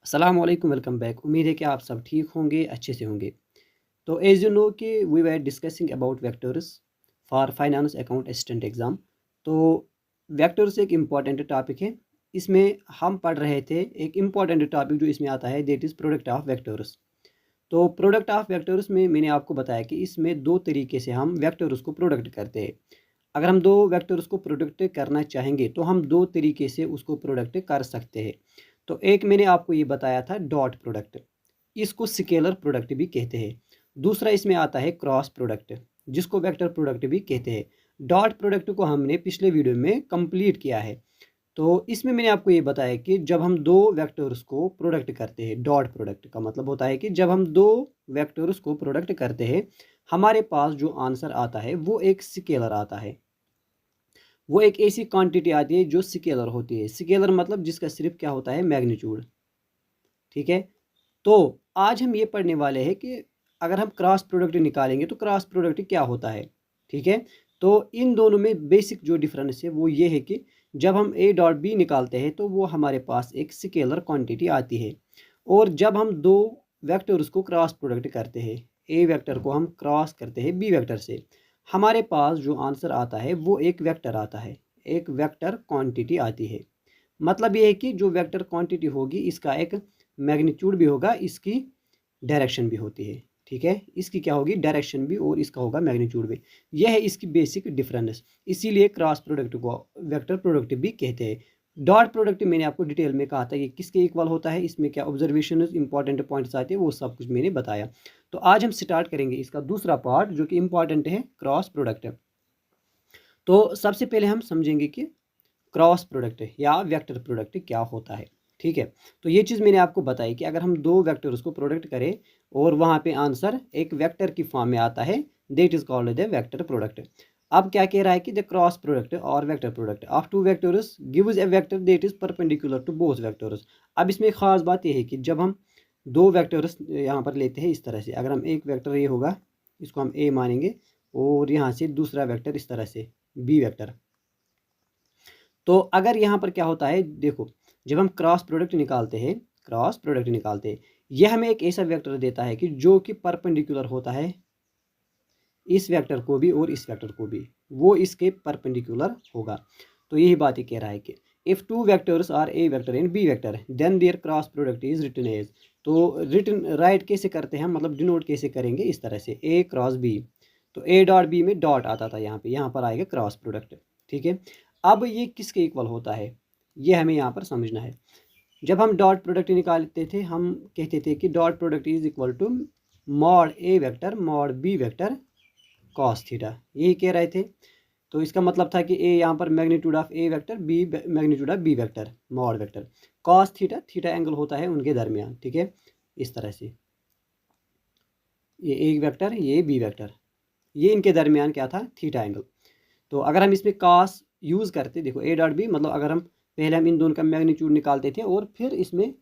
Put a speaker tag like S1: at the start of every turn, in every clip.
S1: अस्सलाम वालेकुम, welcome back. उम्मीद है कि आप सब ठीक होंगे, अच्छे से होंगे। तो एज यू नो कि we were discussing about vectors for finance account assistant exam. तो वेक्टर्स एक इम्पॉर्टेंट टॉपिक है। इसमें हम पढ़ रहे थे एक इम्पॉर्टेंट टॉपिक जो इसमें आता है, that is product of vectors. तो प्रोडक्ट ऑफ वेक्टर्स में मैंने आपको बताया कि इसमें दो तरीके से हम वेक्टर्स को प्रोडक्ट करते हैं। अगर हम दो वेक्टर्स को प्रोडक्ट करना चाहेंगे तो हम दो तरीके से उसको प्रोडक्ट कर सकते हैं। तो एक मैंने आपको ये बताया था डॉट प्रोडक्ट, इसको स्केलर प्रोडक्ट भी कहते हैं। दूसरा इसमें आता है क्रॉस प्रोडक्ट, जिसको वेक्टर प्रोडक्ट भी कहते हैं। डॉट प्रोडक्ट को हमने पिछले वीडियो में कंप्लीट किया है। तो इसमें मैंने आपको ये बताया कि जब हम दो वेक्टर्स को प्रोडक्ट करते हैं, डॉट प्रोडक्ट का मतलब होता है कि जब हम दो वेक्टर्स को प्रोडक्ट करते हैं, हमारे पास जो आंसर आता है वो एक स्केलर आता है। वो एक ऐसी क्वांटिटी आती है जो स्केलर होती है। स्केलर मतलब जिसका सिर्फ क्या होता है, मैग्नीट्यूड। ठीक है। तो आज हम ये पढ़ने वाले हैं कि अगर हम क्रॉस प्रोडक्ट निकालेंगे तो क्रॉस प्रोडक्ट क्या होता है। ठीक है। तो इन दोनों में बेसिक जो डिफरेंस है वो ये है कि जब हम ए डॉट बी निकालते हैं तो वो हमारे पास एक स्केलर क्वांटिटी आती है। और जब हम दो वेक्टर्स को क्रॉस प्रोडक्ट करते हैं, ए वेक्टर को हम क्रॉस करते हैं बी वेक्टर से, हमारे पास जो आंसर आता है वो एक वेक्टर आता है, एक वेक्टर क्वांटिटी आती है। मतलब ये है कि जो वेक्टर क्वांटिटी होगी इसका एक मैग्नीट्यूड भी होगा, इसकी डायरेक्शन भी होती है। ठीक है। इसकी क्या होगी, डायरेक्शन भी, और इसका होगा मैग्नीट्यूड भी। यह है इसकी बेसिक डिफरेंस। इसीलिए क्रॉस प्रोडक्ट को वेक्टर प्रोडक्ट भी कहते हैं। डॉट प्रोडक्ट मैंने आपको डिटेल में कहा था ये किसके इक्वल होता है, इसमें क्या ऑब्जर्वेशन इंपॉर्टेंट पॉइंट्स आते हैं, वो सब कुछ मैंने बताया। तो आज हम स्टार्ट करेंगे इसका दूसरा पार्ट जो कि इंपॉर्टेंट है, क्रॉस प्रोडक्ट। तो सबसे पहले हम समझेंगे कि क्रॉस प्रोडक्ट या वेक्टर प्रोडक्ट क्या होता है। ठीक है। तो ये चीज़ मैंने आपको बताई कि अगर हम दो वेक्टर्स को प्रोडक्ट करें और वहाँ पे आंसर एक वेक्टर की फॉर्म में आता है, that is called the vector product. अब क्या कह रहा है कि द क्रॉस प्रोडक्ट और vector product of two vectors gives a vector that is perpendicular to both vectors. अब इसमें खास बात यह है कि जब हम दो वेक्टर्स यहाँ पर लेते हैं इस तरह से, अगर हम एक वेक्टर ये होगा, इसको हम ए मानेंगे, और यहाँ से दूसरा वेक्टर इस तरह से बी वेक्टर। तो अगर यहाँ पर क्या होता है, देखो, जब हम क्रॉस प्रोडक्ट निकालते हैं, क्रॉस प्रोडक्ट निकालते हैं, यह हमें एक ऐसा वेक्टर देता है कि जो कि परपेंडिकुलर होता है इस वेक्टर को भी और इस वेक्टर को भी, वो इसके परपेंडिकुलर होगा। तो यही बात ही कह रहा है कि if two vectors are A vector and B vector then their cross product is written as. तो रिटन राइट कैसे करते हैं हम, मतलब डिनोट कैसे करेंगे, इस तरह से ए क्रॉस बी। तो ए डॉट बी में डॉट आता था यहाँ पर आएगा क्रॉस प्रोडक्ट। ठीक है। अब ये किसके इक्वल होता है, ये हमें यहाँ पर समझना है। जब हम डॉट प्रोडक्ट निकालते थे हम कहते थे कि dot product is equal to mod A vector mod B vector cos theta, यही कह रहे थे। तो इसका मतलब था कि ए यहाँ पर magnitude of A vector, B magnitude of B vector mod vector cos theta, theta angle होता है उनके दरमियान। ठीक है। इस तरह से ये ए वेक्टर, ये बी वेक्टर, ये इनके दरमियान क्या था, थीटा एंगल। तो अगर हम इसमें कॉस यूज़ करते, देखो ए डॉट बी मतलब अगर हम पहले हम इन दोनों का मैग्नीट्यूड निकालते थे और फिर इसमें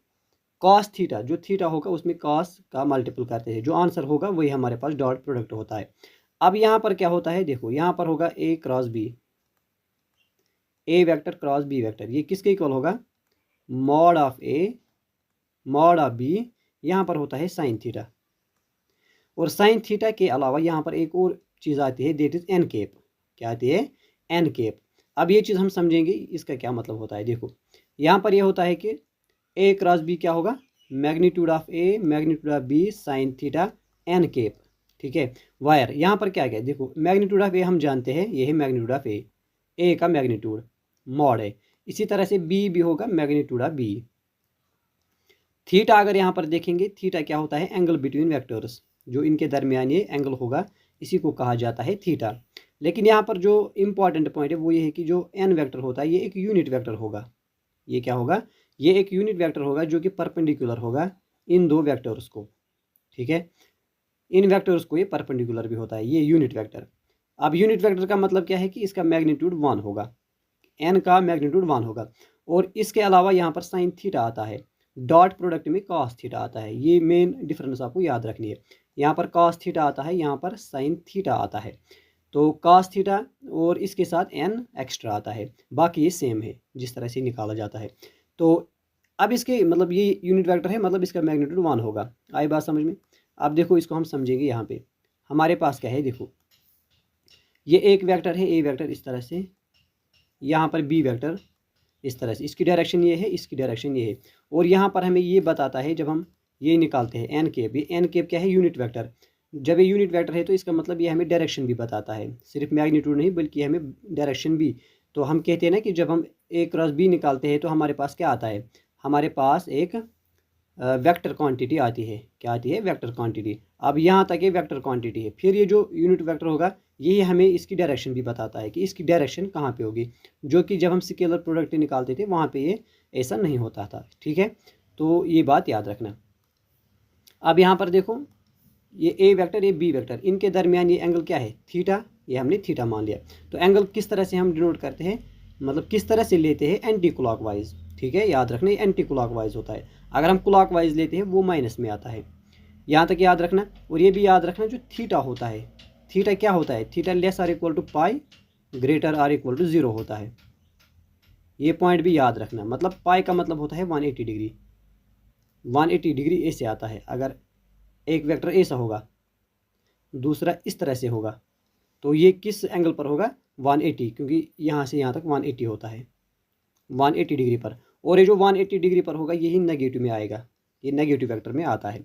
S1: कॉस थीटा, जो थीटा होगा उसमें कॉस का मल्टीपल करते थे, जो आंसर होगा वही हमारे पास डॉट प्रोडक्ट होता है। अब यहाँ पर क्या होता है, देखो यहाँ पर होगा A cross B, A vector cross B vector, ये किसके इक्वल होगा, mod of A mod of B, यहाँ पर होता है साइन थीटा। और साइन थीटा के अलावा यहाँ पर एक और चीज़ आती है, दैट इज एन केप। क्या आती है, एन केप। अब ये चीज़ हम समझेंगे इसका क्या मतलब होता है। देखो यहाँ पर ये होता है कि ए क्रॉस बी क्या होगा, magnitude of A magnitude of B sine theta N cap. ठीक है। वायर यहाँ पर क्या क्या, देखो मैग्नीट्यूड ऑफ ए हम जानते हैं, ये है मैग्नीट्यूड ऑफ ए का मैग्नीट्यूड मॉड है। इसी तरह से बी भी होगा मैग्नीट्यूड ऑफ बी। थीटा अगर यहाँ पर देखेंगे, थीटा क्या होता है, एंगल बिटवीन वेक्टर्स, जो इनके दरमियान ये एंगल होगा इसी को कहा जाता है थीटा। लेकिन यहाँ पर जो इंपॉर्टेंट पॉइंट है वो ये है कि जो एन वेक्टर होता है ये एक यूनिट वेक्टर होगा। ये क्या होगा, ये एक यूनिट वेक्टर होगा जो कि परपेंडिकुलर होगा इन दो वेक्टर्स को। ठीक है। इन वेक्टर्स को ये परपेंडिकुलर भी होता है, ये यूनिट वेक्टर। अब यूनिट वेक्टर का मतलब क्या है कि इसका मैग्नीट्यूड 1 होगा, एन का मैग्नीट्यूड 1 होगा। और इसके अलावा यहाँ पर साइन थीटा आता है, डॉट प्रोडक्ट में कॉस थीटा आता है। ये मेन डिफरेंस आपको याद रखनी है, यहाँ पर कॉस थीटा आता है, यहाँ पर साइन थीटा आता है। तो कॉस थीटा और इसके साथ एन एक्स्ट्रा आता है, बाकी ये सेम है जिस तरह से निकाला जाता है। तो अब इसके मतलब ये यूनिट वेक्टर है, मतलब इसका मैग्नीट्यूड 1 होगा। आई बात समझ में? अब देखो इसको हम समझेंगे। यहाँ पे हमारे पास क्या है, देखो ये एक वेक्टर है, ए वेक्टर इस तरह से, यहाँ पर बी वेक्टर इस तरह से, इसकी डायरेक्शन ये है, इसकी डायरेक्शन ये है। और यहाँ पर हमें ये बताता है जब हम ये निकालते हैं एन केप, ये एन केप क्या है, यूनिट वेक्टर। जब ये यूनिट वेक्टर है तो इसका मतलब ये हमें डायरेक्शन भी बताता है, सिर्फ मैग्नीट्यूड नहीं बल्कि हमें डायरेक्शन भी। तो हम कहते हैं ना कि जब हम ए क्रॉस बी निकालते हैं तो हमारे पास क्या आता है, हमारे पास एक वेक्टर क्वांटिटी आती है। क्या आती है, वेक्टर क्वांटिटी। अब यहाँ तक ये वेक्टर क्वांटिटी है, फिर ये जो यूनिट वेक्टर होगा यही हमें इसकी डायरेक्शन भी बताता है कि इसकी डायरेक्शन कहाँ पे होगी, जो कि जब हम स्केलर प्रोडक्ट निकालते थे वहाँ पे ये ऐसा नहीं होता था। ठीक है, तो ये बात याद रखना। अब यहाँ पर देखो ये ए वेक्टर, ये बी वेक्टर, इनके दरमियान ये एंगल क्या है, थीटा। ये हमने थीटा मान लिया। तो एंगल किस तरह से हम डिनोट करते हैं, मतलब किस तरह से लेते हैं, एंटी क्लॉकवाइज। ठीक है, याद रखना ये एंटी क्लॉकवाइज होता है। अगर हम क्लॉकवाइज लेते हैं वो माइनस में आता है, यहाँ तक याद रखना। और ये भी याद रखना जो थीटा होता है, थीटा क्या होता है, theta less or equal to pi greater or equal to 0 होता है। ये पॉइंट भी याद रखना। मतलब पाई का मतलब होता है 180 डिग्री, 180 डिग्री ऐसे आता है। अगर एक वेक्टर ऐसा होगा, दूसरा इस तरह से होगा, तो ये किस एंगल पर होगा, 180, क्योंकि यहाँ से यहाँ तक 180 होता है, 180 डिग्री पर। और ये जो 180 डिग्री पर होगा यही नेगेटिव में आएगा, ये नेगेटिव वेक्टर में आता है।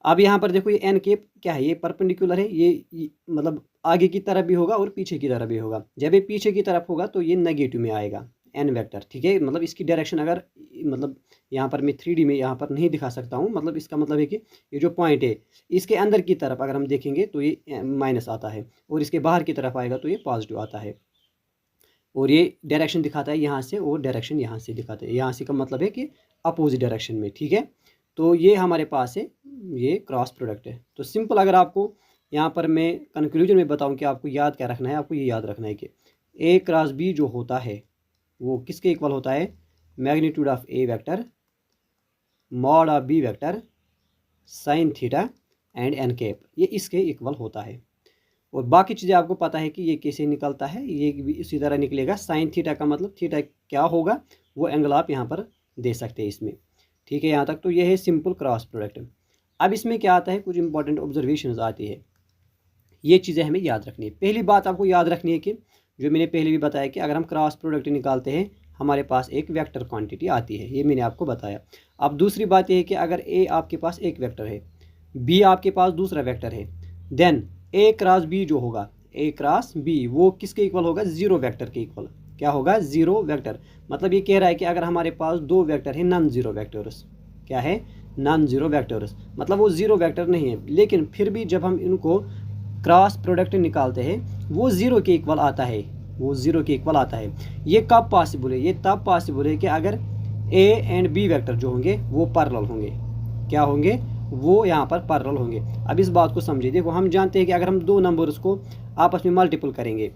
S1: अब यहाँ पर देखो ये एन केप क्या है, ये परपेंडिकुलर है, ये मतलब आगे की तरफ भी होगा और पीछे की तरफ भी होगा। जब ये पीछे की तरफ होगा तो ये नेगेटिव में आएगा एन वेक्टर। ठीक है, मतलब इसकी डायरेक्शन अगर मतलब यहाँ पर मैं 3D में यहाँ पर नहीं दिखा सकता हूँ, मतलब इसका मतलब है कि ये जो पॉइंट है इसके अंदर की तरफ अगर हम देखेंगे तो ये माइनस आता है, और इसके बाहर की तरफ आएगा तो ये पॉजिटिव आता है। और ये डायरेक्शन दिखाता है यहाँ से, और डायरेक्शन यहाँ से दिखाता है। यहाँ से का मतलब है कि अपोजिट डायरेक्शन में। ठीक है, तो ये हमारे पास है, ये क्रॉस प्रोडक्ट है। तो सिंपल अगर आपको यहाँ पर मैं कंक्लूजन में बताऊँ कि आपको याद क्या रखना है, आपको ये याद रखना है कि ए क्रॉस बी जो होता है वो किसके इक्वल होता है, magnitude of A vector mod of B vector sine theta and N cap, ये इसके इक्वल होता है। और बाकी चीज़ें आपको पता है कि ये कैसे निकलता है, ये भी इसी तरह निकलेगा। साइन थीटा का मतलब थीटा क्या होगा वो एंगल आप यहाँ पर दे सकते हैं इसमें। ठीक है, यहाँ तक तो ये है सिंपल क्रॉस प्रोडक्ट। अब इसमें क्या आता है, कुछ इंपॉर्टेंट ऑब्जर्वेशंस आती है, ये चीज़ें हमें याद रखनी है। पहली बात आपको याद रखनी है कि जो मैंने पहले भी बताया कि अगर हम क्रॉस प्रोडक्ट निकालते हैं हमारे पास एक वेक्टर क्वांटिटी आती है, ये मैंने आपको बताया। अब दूसरी बात यह है कि अगर ए आपके पास एक वेक्टर है, बी आपके पास दूसरा वेक्टर है, देन ए क्रॉस बी जो होगा, ए क्रॉस बी वो किसके इक्वल होगा, जीरो वेक्टर के इक्वल। क्या होगा, जीरो वेक्टर। मतलब ये कह रहा है कि अगर हमारे पास दो वेक्टर है नॉन जीरो वेक्टर्स, क्या है, नॉन जीरो वेक्टर्स, मतलब वो जीरो वेक्टर नहीं है, लेकिन फिर भी जब हम इनको क्रॉस प्रोडक्ट निकालते हैं वो जीरो के इक्वल आता है, वो जीरो के इक्वल आता है। ये कब पॉसिबल है, ये तब पॉसिबल है कि अगर ए एंड बी वेक्टर जो होंगे वो पैरेलल होंगे। क्या होंगे, वो यहाँ पर पैरेलल होंगे। अब इस बात को समझिए। देखो हम जानते हैं कि अगर हम दो नंबर्स को आपस में मल्टीपल करेंगे,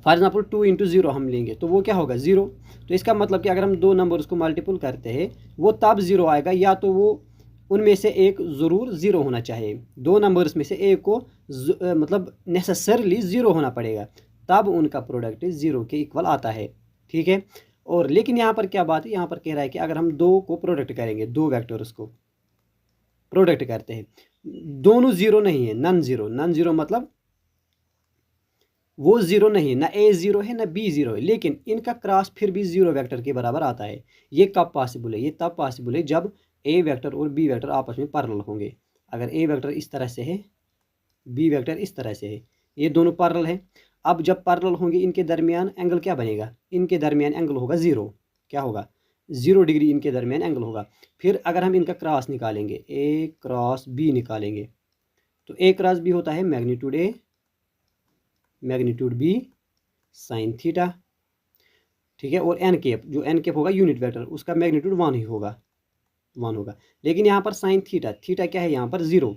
S1: फॉर एग्जाम्पल 2 इंटू 0 हम लेंगे तो वो क्या होगा, 0। तो इसका मतलब कि अगर हम दो नंबर्स को मल्टीपल करते हैं वो तब 0 आएगा, या तो वो उनमें से एक ज़रूर 0 होना चाहिए, दो नंबर्स में से एक को मतलब नेसेसरली 0 होना पड़ेगा, तब उनका प्रोडक्ट 0 के इक्वल आता है। ठीक है, और लेकिन यहाँ पर क्या बात है, यहाँ पर कह रहा है कि अगर हम दो को प्रोडक्ट करेंगे, दो वेक्टर्स को प्रोडक्ट करते हैं, दोनों 0 नहीं है, नॉन जीरो। नॉन जीरो मतलब वो 0 नहीं है, ना ए 0 है ना बी 0 है, लेकिन इनका क्रॉस फिर भी 0 वेक्टर के बराबर आता है। ये कब पॉसिबल है, ये तब पॉसिबल है जब ए वेक्टर और बी वेक्टर आपस में पैरेलल होंगे। अगर ए वेक्टर इस तरह से है, बी वेक्टर इस तरह से है, ये दोनों पैरेलल है। अब जब पैरेलल होंगे इनके दरमियान एंगल क्या बनेगा, इनके दरमियान एंगल होगा 0। क्या होगा, 0 डिग्री इनके दरमियान एंगल होगा। फिर अगर हम इनका क्रॉस निकालेंगे, ए क्रॉस बी निकालेंगे, तो ए क्रॉस बी होता है magnitude A magnitude B sine theta. ठीक है, और एन केप, जो एन केप होगा यूनिट वेक्टर, उसका मैग्नीट्यूड 1 ही होगा, 1 होगा। लेकिन यहाँ पर साइन थीटा, थीटा क्या है यहाँ पर 0,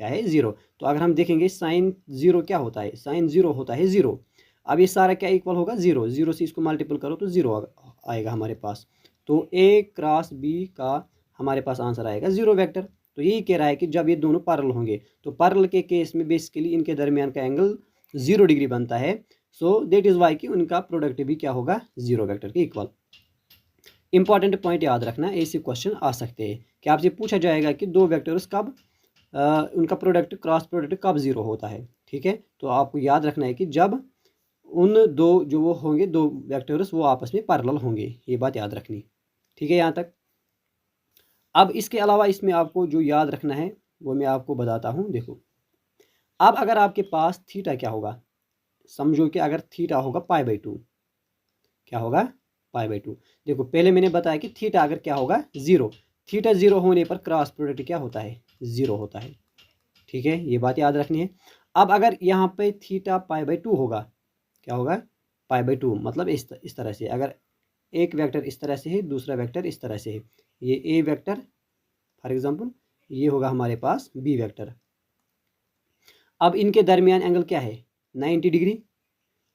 S1: क्या है 0। तो अगर हम देखेंगे साइन 0 क्या होता है, साइन 0 होता है 0। अब ये सारा क्या इक्वल होगा, 0, 0 से इसको मल्टीपल करो तो 0 आएगा हमारे पास। तो ए क्रॉस बी का हमारे पास आंसर आएगा 0 वेक्टर। तो यही कह रहा है कि जब ये दोनों पैरेलल होंगे तो पैरेलल के केस में बेसिकली इनके दरमियान का एंगल 0 डिग्री बनता है। सो दैट इज़ वाई कि उनका प्रोडक्ट भी क्या होगा, 0 वेक्टर के इक्वल। इंपॉर्टेंट पॉइंट याद रखना, ऐसे क्वेश्चन आ सकते हैं कि आपसे पूछा जाएगा कि दो वेक्टर्स कब उनका प्रोडक्ट क्रॉस प्रोडक्ट कब जीरो होता है। ठीक है, तो आपको याद रखना है कि जब उन दो जो वो होंगे दो वेक्टर्स वो आपस में पैरेलल होंगे, ये बात याद रखनी। ठीक है यहाँ तक। अब इसके अलावा इसमें आपको जो याद रखना है वो मैं आपको बताता हूँ। देखो, अब अगर आपके पास थीटा क्या होगा, समझो कि अगर थीटा होगा π/2, क्या होगा π/2। देखो पहले मैंने बताया कि थीटा अगर क्या होगा जीरो, थीटा जीरो होने पर क्रॉस प्रोडक्ट क्या होता है, जीरो होता है। ठीक है, ये बात याद रखनी है। अब अगर यहाँ पे थीटा π/2 होगा, क्या होगा π/2, मतलब इस तरह से, अगर एक वेक्टर इस तरह से है दूसरा वेक्टर इस तरह से है, ये ए वेक्टर फॉर एग्जांपल, ये होगा हमारे पास बी वेक्टर। अब इनके दरमियान एंगल क्या है 90 डिग्री,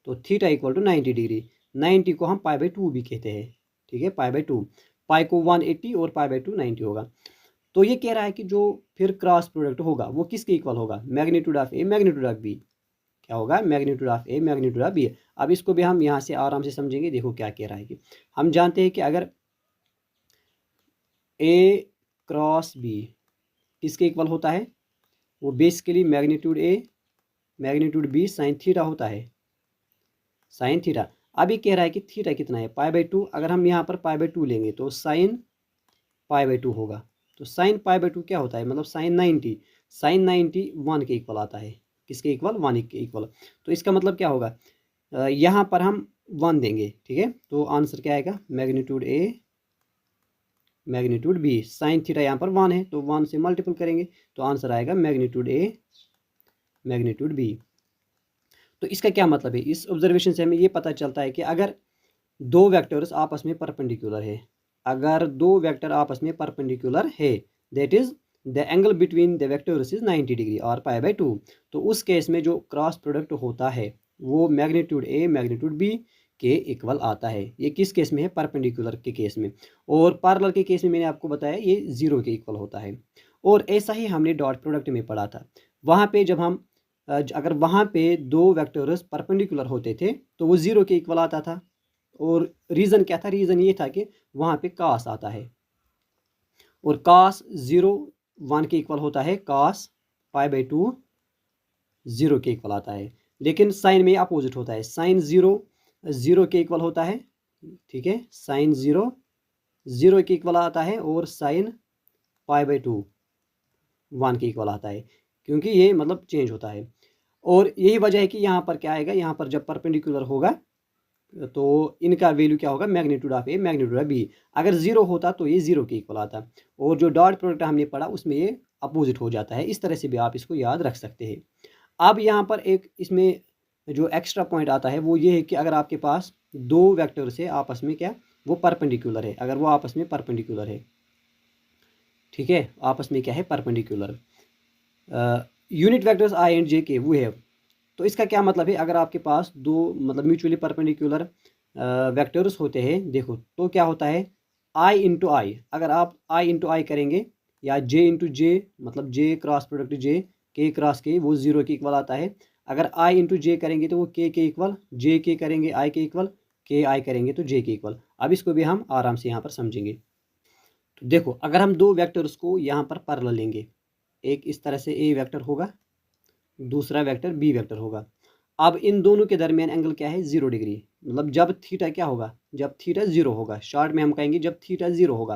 S1: तो थीटा इक्वल टू 90 डिग्री। 90 को हम π/2 भी कहते हैं। ठीक है, π/2, पाई को 180 और π/2 90 होगा। तो ये कह रहा है कि जो फिर क्रॉस प्रोडक्ट होगा वो किसके इक्वल होगा, magnitude of A magnitude of B. क्या होगा, magnitude of A magnitude of B. अब इसको भी हम यहाँ से आराम से समझेंगे। देखो क्या कह रहा है कि हम जानते हैं कि अगर ए क्रॉस बी किसके इक्वल होता है, वो basically magnitude A magnitude B sine theta होता है, साइन थीटा। अभी कह रहा है कि थीटा कितना है π/2, अगर हम यहाँ पर π/2 लेंगे तो साइन π/2 होगा। तो साइन π/2 क्या होता है, मतलब साइन 90, साइन 90 1 के इक्वल आता है, किसके इक्वल, 1 के इक्वल। तो इसका मतलब क्या होगा, यहाँ पर हम 1 देंगे। ठीक है, तो आंसर क्या आएगा, magnitude A magnitude B. Sine theta यहाँ पर 1 है तो 1 से मल्टीपल करेंगे तो आंसर आएगा मैग्नीट्यूड ए मैग्नीट्यूड बी। तो इसका क्या मतलब है, इस ऑब्जर्वेशन से हमें ये पता चलता है कि अगर दो वेक्टर्स आपस में परपेंडिकुलर है, अगर दो वेक्टर आपस में परपेंडिकुलर है, that is the angle between the vectors is 90 degree और π/2, तो उस केस में जो क्रॉस प्रोडक्ट होता है वो मैग्नीट्यूड ए मैग्नीट्यूड बी के इक्वल आता है। ये किस केस में है, परपेंडिकुलर के केस में। और पैरेलल के केस में मैंने आपको बताया ये जीरो के इक्वल होता है। और ऐसा ही हमने डॉट प्रोडक्ट में पढ़ा था। वहाँ पे जब हम अगर वहाँ पे दो वेक्टर्स परपेंडिकुलर होते थे तो वो जीरो के इक्वल आता था। और रीज़न क्या था, रीज़न ये था कि वहाँ पे कास आता है और कास 0 1 के इक्वल होता है, कास π/2 0 के इक्वल आता है। लेकिन साइन में अपोजिट होता है, साइन 0 के इक्वल होता है। ठीक है, साइन 0 के इक्वल आता है और साइन π/2 1 के इक्वल आता है, क्योंकि ये मतलब चेंज होता है। और यही वजह है कि यहाँ पर क्या आएगा, यहाँ पर जब परपेंडिकुलर होगा तो इनका वैल्यू क्या होगा, magnitude of A magnitude of B. अगर जीरो होता तो ये जीरो के इक्वल आता, और जो डॉट प्रोडक्ट हमने पढ़ा उसमें ये अपोजिट हो जाता है। इस तरह से भी आप इसको याद रख सकते हैं। अब यहाँ पर एक इसमें जो एक्स्ट्रा पॉइंट आता है वो ये है कि अगर आपके पास दो वेक्टर से आपस में क्या वो परपेंडिकुलर है, अगर वो आपस में परपेंडिकुलर है, ठीक है, आपस में क्या है perpendicular, unit vectors I and J के वो है। तो इसका क्या मतलब है, अगर आपके पास दो मतलब म्यूचुअली परपेंडिकुलर वेक्टर्स होते हैं, देखो तो क्या होता है आई इंटू आई। अगर आप आई इंटू आई करेंगे या जे इंटू जे, मतलब जे क्रॉस प्रोडक्ट जे के क्रॉस के, वो जीरो के इक्वल आता है। अगर आई इंटू जे करेंगे तो वो के इक्वल, जे के करेंगे आई के इक्वल, के आई करेंगे तो जे के इक्वल। अब इसको भी हम आराम से यहाँ पर समझेंगे। तो देखो अगर हम दो वेक्टर्स को यहाँ पर पैरेलल लेंगे, एक इस तरह से ए वेक्टर होगा, दूसरा वेक्टर बी वेक्टर होगा। अब इन दोनों के दरमियान एंगल क्या है 0 डिग्री, मतलब जब थीटा क्या होगा, जब थीटा 0 होगा, शॉर्ट में हम कहेंगे जब थीटा 0 होगा।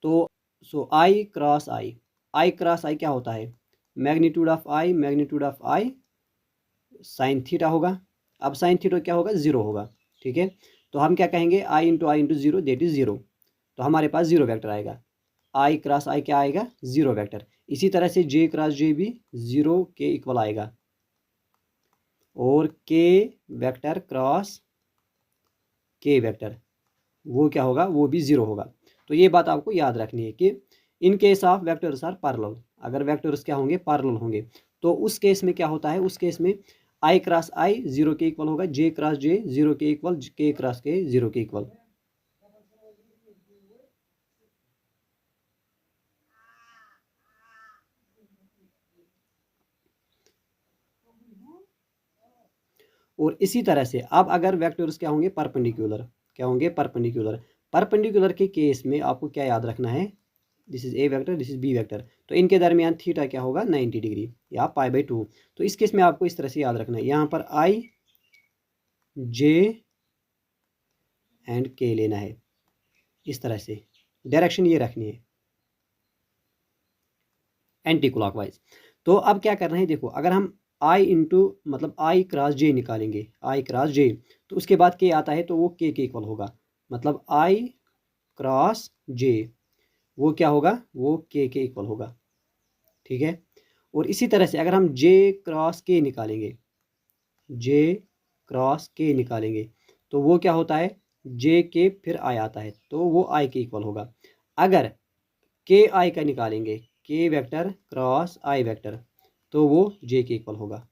S1: तो सो आई क्रॉस आई, आई क्रॉस आई क्या होता है, magnitude of I magnitude of I sign theta होगा। अब साइन थीटा क्या होगा 0 होगा। ठीक है, तो हम क्या कहेंगे आई इंटू 0 दैट इज 0। तो हमारे पास 0 वेक्टर आएगा, आई क्रॉस आई क्या आएगा 0 वेक्टर। इसी तरह से जे क्रॉस जे भी 0 के इक्वल आएगा, और के वेक्टर क्रॉस के वेक्टर वो क्या होगा, वो भी 0 होगा। तो ये बात आपको याद रखनी है कि in case of vectors are parallel, अगर वेक्टर्स क्या होंगे पैरेलल होंगे तो उस केस में क्या होता है, उस केस में आई क्रॉस आई 0 के इक्वल होगा, जे क्रॉस जे 0 के इक्वल, के क्रॉस के 0 के इक्वल। और इसी तरह से अब अगर वेक्टर्स क्या होंगे परपेंडिकुलर, क्या होंगे परपेंडिकुलर, परपेंडिकुलर के केस में आपको क्या याद रखना है, this is A vector, this is B vector, तो इनके दरमियान थीटा क्या होगा 90 डिग्री या π/2। तो इस केस में आपको इस तरह से याद रखना है, यहाँ पर आई जे एंड के लेना है, इस तरह से डायरेक्शन ये रखनी है एंटी क्लॉकवाइज। तो अब क्या करना है, देखो अगर हम आई इंटू मतलब आई क्रॉस जे निकालेंगे, आई क्रॉस जे, तो उसके बाद के आता है तो वो के इक्वल होगा, मतलब आई क्रॉस जे वो क्या होगा, वो के इक्वल होगा, ठीक है। और इसी तरह से अगर हम जे क्रॉस के निकालेंगे, जे क्रॉस के निकालेंगे तो वो क्या होता है, जे के फिर आई आता है तो वो आई के इक्वल होगा। अगर के आई का निकालेंगे, के वेक्टर क्रॉस आई वेक्टर, तो वो जे के इक्वल होगा।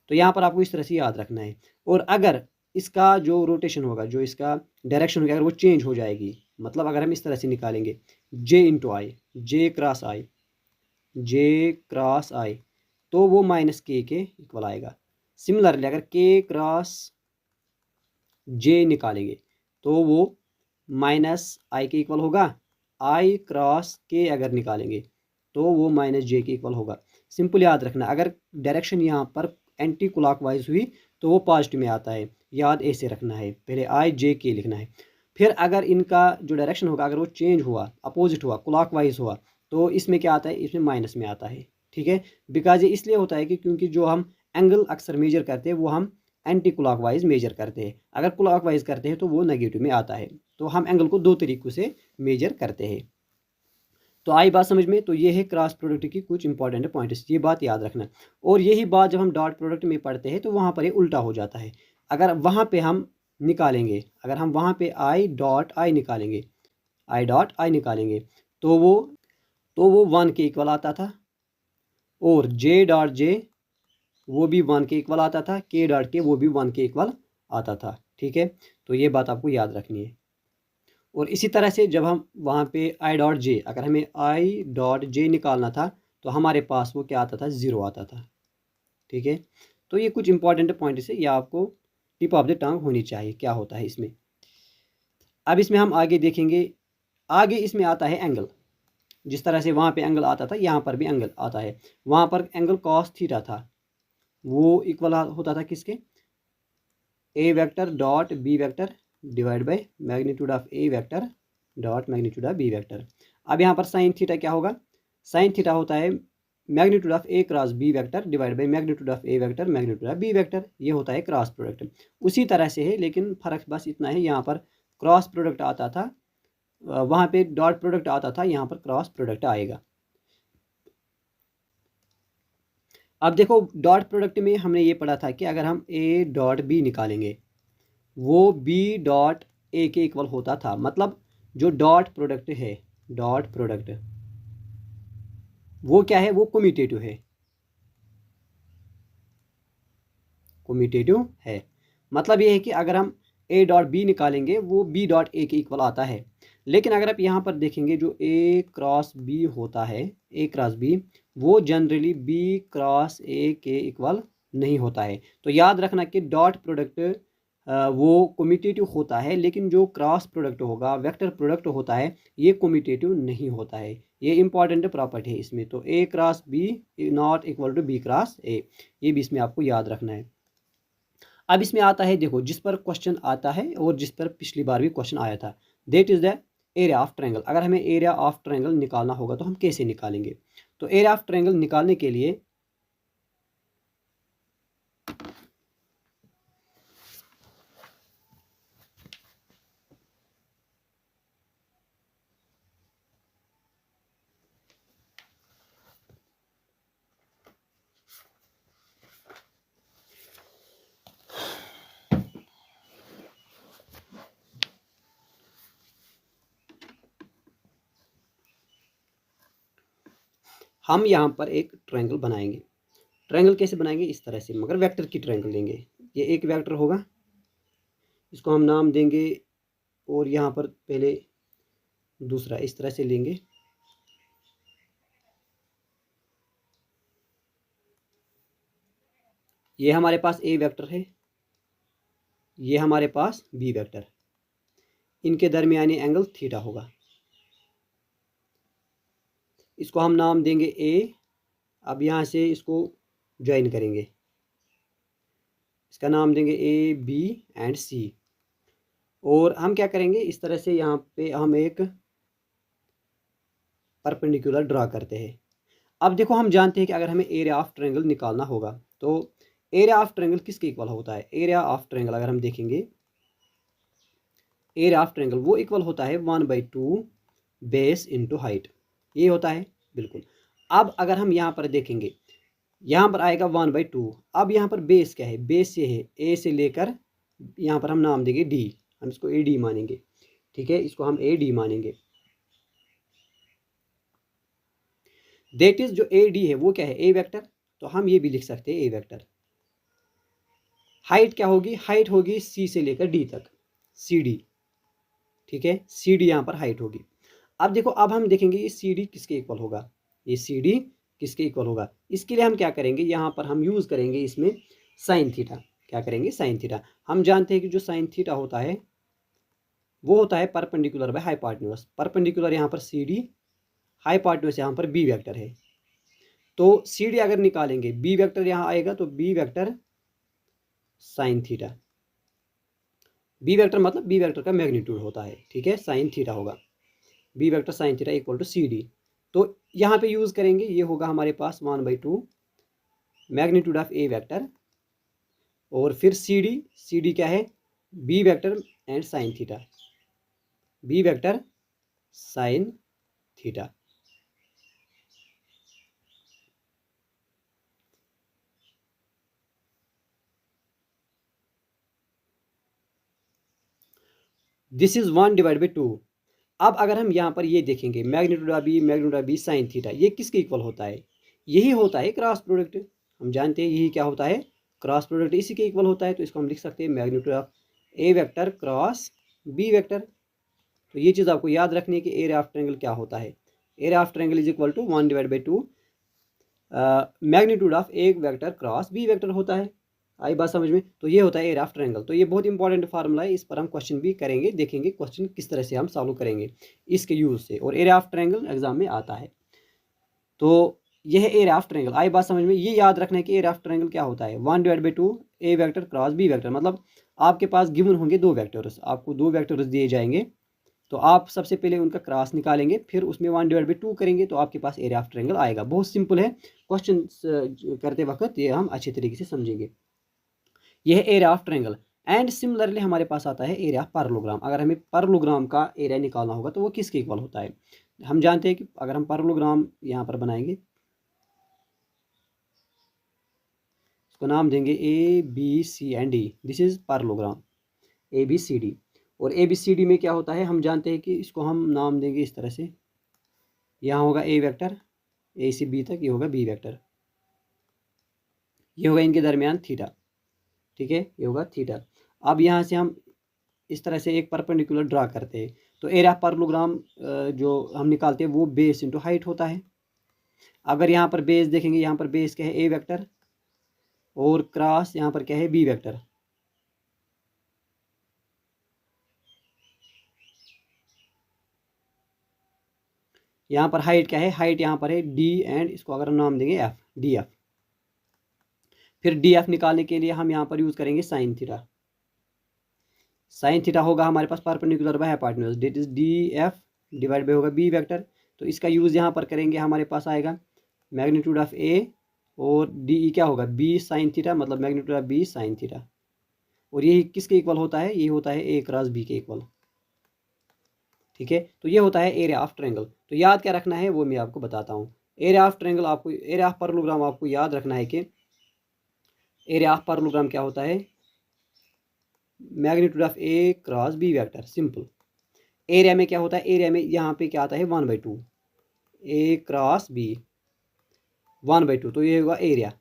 S1: तो यहाँ पर आपको इस तरह से याद रखना है। और अगर इसका जो रोटेशन होगा, जो इसका डायरेक्शन होगा, अगर वो चेंज हो जाएगी, मतलब अगर हम इस तरह से निकालेंगे जे इंटू आई, जे क्रॉस आई, जे क्रॉस आई, तो वो माइनस के इक्वल आएगा। सिमिलरली अगर के क्रॉस जे निकालेंगे तो वो माइनस आई के इक्वल होगा, आई क्रॉस के अगर निकालेंगे तो वो माइनस जे के इक्वल होगा। सिंपल याद रखना, अगर डायरेक्शन यहाँ पर एंटी क्लॉकवाइज हुई तो वो पॉजिटिव में आता है, याद ऐसे रखना है, पहले आई जे के लिखना है। फिर अगर इनका जो डायरेक्शन होगा अगर वो चेंज हुआ, अपोजिट हुआ, क्लॉकवाइज हुआ, तो इसमें क्या आता है, इसमें माइनस में आता है, ठीक है। बिकॉज ये इसलिए होता है कि क्योंकि जो हम एंगल अक्सर मेजर करते हैं वो हम एंटी क्लॉकवाइज मेजर करते हैं, अगर क्लॉकवाइज करते हैं तो वो नेगेटिव में आता है। तो हम एंगल को दो तरीकों से मेजर करते हैं। तो आई बात समझ में, तो ये है क्रॉस प्रोडक्ट की कुछ इंपॉर्टेंट पॉइंट्स, ये बात याद रखना। और यही बात जब हम डॉट प्रोडक्ट में पढ़ते हैं तो वहाँ पर ये उल्टा हो जाता है। अगर वहाँ पे हम निकालेंगे, अगर हम वहाँ पे आई डॉट आई निकालेंगे, आई डॉट आई निकालेंगे तो वो 1 के इक्वल आता था, और जे डॉट जे वो भी 1 के इक्वल आता था, के डॉट के वो भी 1 के इक्वल आता था, ठीक है। तो ये बात आपको याद रखनी है। और इसी तरह से जब हम वहाँ पे आई डॉट जे, अगर हमें आई डॉट जे निकालना था तो हमारे पास वो क्या आता था, ज़ीरो आता था, ठीक है। तो ये कुछ इंपॉर्टेंट पॉइंट से ये आपको टिप ऑफ द टंग होनी चाहिए क्या होता है इसमें। अब इसमें हम आगे देखेंगे, आगे इसमें आता है एंगल। जिस तरह से वहाँ पे एंगल आता था यहाँ पर भी एंगल आता है। वहाँ पर एंगल कॉस थीटा था, वो इक्वल होता था किसके, A vector dot B vector divide by magnitude of A vector dot magnitude of B vector. अब यहाँ पर साइन थीटा क्या होगा, साइन थीटा होता है magnitude of A cross B vector divide by magnitude of A vector magnitude of B vector, ये होता है क्रॉस प्रोडक्ट। उसी तरह से है, लेकिन फ़र्क बस इतना है, यहाँ पर क्रॉस प्रोडक्ट आता था, वहाँ पे डॉट प्रोडक्ट आता था, यहाँ पर क्रॉस प्रोडक्ट आएगा। अब देखो डॉट प्रोडक्ट में हमने ये पढ़ा था कि अगर हम ए डॉट बी निकालेंगे वो बी डॉट ए के इक्वल होता था, मतलब जो डॉट प्रोडक्ट है, डॉट प्रोडक्ट वो क्या है, वो कम्यूटेटिव है, कम्यूटेटिव है। मतलब ये है कि अगर हम ए डॉट बी निकालेंगे वो बी डॉट ए के इक्वल आता है। लेकिन अगर आप यहाँ पर देखेंगे जो ए क्रॉस बी होता है, ए क्रॉस बी, वो जनरली बी क्रॉस ए के इक्वल नहीं होता है। तो याद रखना कि डॉट प्रोडक्ट वो कम्यूटेटिव होता है, लेकिन जो क्रॉस प्रोडक्ट होगा, वेक्टर प्रोडक्ट होता है, ये कम्यूटेटिव नहीं होता है। ये इंपॉर्टेंट प्रॉपर्टी है इसमें। तो A cross B not equal to B cross A, ये भी इसमें आपको याद रखना है। अब इसमें आता है, देखो जिस पर क्वेश्चन आता है और जिस पर पिछली बार भी क्वेश्चन आया था, that is the area of triangle. अगर हमें एरिया ऑफ ट्रायंगल निकालना होगा तो हम कैसे निकालेंगे। तो एरिया ऑफ ट्रायंगल निकालने के लिए हम यहाँ पर एक ट्रायंगल बनाएंगे। ट्रायंगल कैसे बनाएंगे, इस तरह से, मगर वेक्टर की ट्रायंगल लेंगे। ये एक वेक्टर होगा, इसको हम नाम देंगे, और यहाँ पर पहले दूसरा इस तरह से लेंगे। ये हमारे पास ए वेक्टर है, ये हमारे पास बी वेक्टर। इनके दरमियानी एंगल थीटा होगा। इसको हम नाम देंगे ए। अब यहाँ से इसको ज्वाइन करेंगे, इसका नाम देंगे ए बी एंड सी। और हम क्या करेंगे, इस तरह से यहाँ पे हम एक परपेंडिकुलर ड्रा करते हैं। अब देखो, हम जानते हैं कि अगर हमें एरिया ऑफ ट्रायंगल निकालना होगा तो एरिया ऑफ ट्रायंगल किसके इक्वल होता है? एरिया ऑफ ट्रायंगल अगर हम देखेंगे, एरिया ऑफ ट्रायंगल वो इक्वल होता है 1/2 बेस इंटू हाइट, ये होता है बिल्कुल। अब अगर हम यहाँ पर देखेंगे, यहाँ पर आएगा 1/2। अब यहाँ पर बेस क्या है? बेस ये है ए से लेकर, यहाँ पर हम नाम देंगे डी, हम इसको ए डी मानेंगे, ठीक है, इसको हम ए डी मानेंगे। दैट इज जो ए डी है वो क्या है? ए वेक्टर, तो हम ये भी लिख सकते हैं ए वेक्टर। हाइट क्या होगी? हाइट होगी सी से लेकर डी तक, सी डी, ठीक है, सी डी यहाँ पर हाइट होगी। अब देखो, अब हम देखेंगे ये सी डी किसके इक्वल होगा, ये सी डी किसके इक्वल होगा। इसके लिए हम क्या करेंगे, यहाँ पर हम यूज़ करेंगे इसमें साइन थीटा। क्या करेंगे? Sine theta. हम जानते हैं कि जो साइन थीटा होता है वो होता है परपेंडिकुलर बाय हाइपोटेन्यूज। परपेंडिकुलर यहाँ पर सी डी, हाइपोटेन्यूज यहाँ पर बी वेक्टर है। तो सी डी अगर निकालेंगे, बी वेक्टर यहाँ आएगा, तो B vector sine theta, B vector मतलब बी वेक्टर का मैग्नीट्यूड होता है, ठीक है, साइन थीटा होगा। B vector sine theta equal to C D. तो यहाँ पे यूज़ करेंगे, ये होगा हमारे पास 1/2 मैग्नीट्यूड ऑफ ए वेक्टर, और फिर सी डी क्या है? B vector and sine theta, B vector sine theta. This is 1/2। अब अगर हम यहाँ पर ये देखेंगे, magnitude of B sine theta, ये किसके इक्वल होता है? यही होता है क्रॉस प्रोडक्ट। हम जानते हैं यही क्या होता है? क्रॉस प्रोडक्ट, इसी के इक्वल होता है। तो इसको हम लिख सकते हैं magnitude of A vector cross B vector. तो ये चीज़ आपको याद रखनी है कि एरिया ऑफ ट्रायंगल क्या होता है। Area of triangle is equal to 1/2 magnitude of A vector cross B vector होता है। आई बात समझ में? तो ये होता है एरिया ऑफ ट्रायंगल। तो ये बहुत इंपॉर्टेंट फार्मूला है, इस पर हम क्वेश्चन भी करेंगे, देखेंगे क्वेश्चन किस तरह से हम सॉल्व करेंगे इसके यूज से, और एरिया ऑफ ट्रायंगल एग्जाम में आता है। तो यह है एरिया ऑफ ट्रायंगल। आई बात समझ में? ये याद रखना है कि एरिया ऑफ ट्रायंगल क्या होता है, 1/2 ए वेक्टर क्रॉस बी वेक्टर। मतलब आपके पास गिवन होंगे दो वेक्टर्स, आपको दो वेक्टर्स दिए जाएंगे, तो आप सबसे पहले उनका क्रॉस निकालेंगे, फिर उसमें 1/2 करेंगे, तो आपके पास एरिया ऑफ ट्रायंगल आएगा। बहुत सिंपल है, क्वेश्चन करते वक्त ये हम अच्छे तरीके से समझेंगे। यह है area of triangle. And similarly हमारे पास आता है एरिया ऑफ पैरेललोग्राम। अगर हमें पैरेललोग्राम का एरिया निकालना होगा तो वो किसके इक्वल होता है? हम जानते हैं कि अगर हम पैरेललोग्राम यहाँ पर बनाएंगे, इसको नाम देंगे A B C and D. This is parallelogram A B C D. और ए बी सी डी में क्या होता है, हम जानते हैं कि इसको हम नाम देंगे इस तरह से, यहाँ होगा ए वेक्टर, ए से बी तक, ये होगा बी वेक्टर, ये होगा इनके दरमियान थीटा, ठीक है, ये होगा थीटा। अब यहाँ से हम इस तरह से एक परपेंडिकुलर ड्रा करते हैं, तो एरिया पैरेललोग्राम जो हम निकालते हैं वो बेस इंटू हाइट होता है। अगर यहाँ पर बेस देखेंगे, यहाँ पर बेस क्या है? ए वेक्टर, और क्रॉस यहाँ पर क्या है? B vector. यहाँ पर हाइट क्या है? हाइट यहाँ पर है डी, एंड इसको अगर हम नाम देंगे एफ, डी एफ। फिर डी एफ निकालने के लिए हम यहाँ पर यूज़ करेंगे साइन थीटा। साइन थीटा होगा हमारे पास perpendicular by hypotenuse, that is D F divide by होगा बी वेक्टर। तो इसका यूज़ यहाँ पर करेंगे, हमारे पास आएगा मैग्नीट्यूड ऑफ ए, और डी ई क्या होगा? बी साइन थीटा, मतलब magnitude of B sine theta. और यही किसके इक्वल होता है? ये होता है ए क्रॉस बी के इक्वल, ठीक है। तो ये होता है एरिया ऑफ ट्रायंगल। तो याद क्या रखना है वो मैं आपको बताता हूँ। एरिया ऑफ ट्रायंगल आपको, एरिया ऑफ पैरेललोग्राम आपको याद रखना है कि एरिया ऑफ पैरेललोग्राम क्या होता है? Magnitude of A cross B vector, simple. Area में क्या होता है? एरिया में यहाँ पे क्या आता है? 1/2 ए क्रॉस बी, 1/2। तो ये होगा एरिया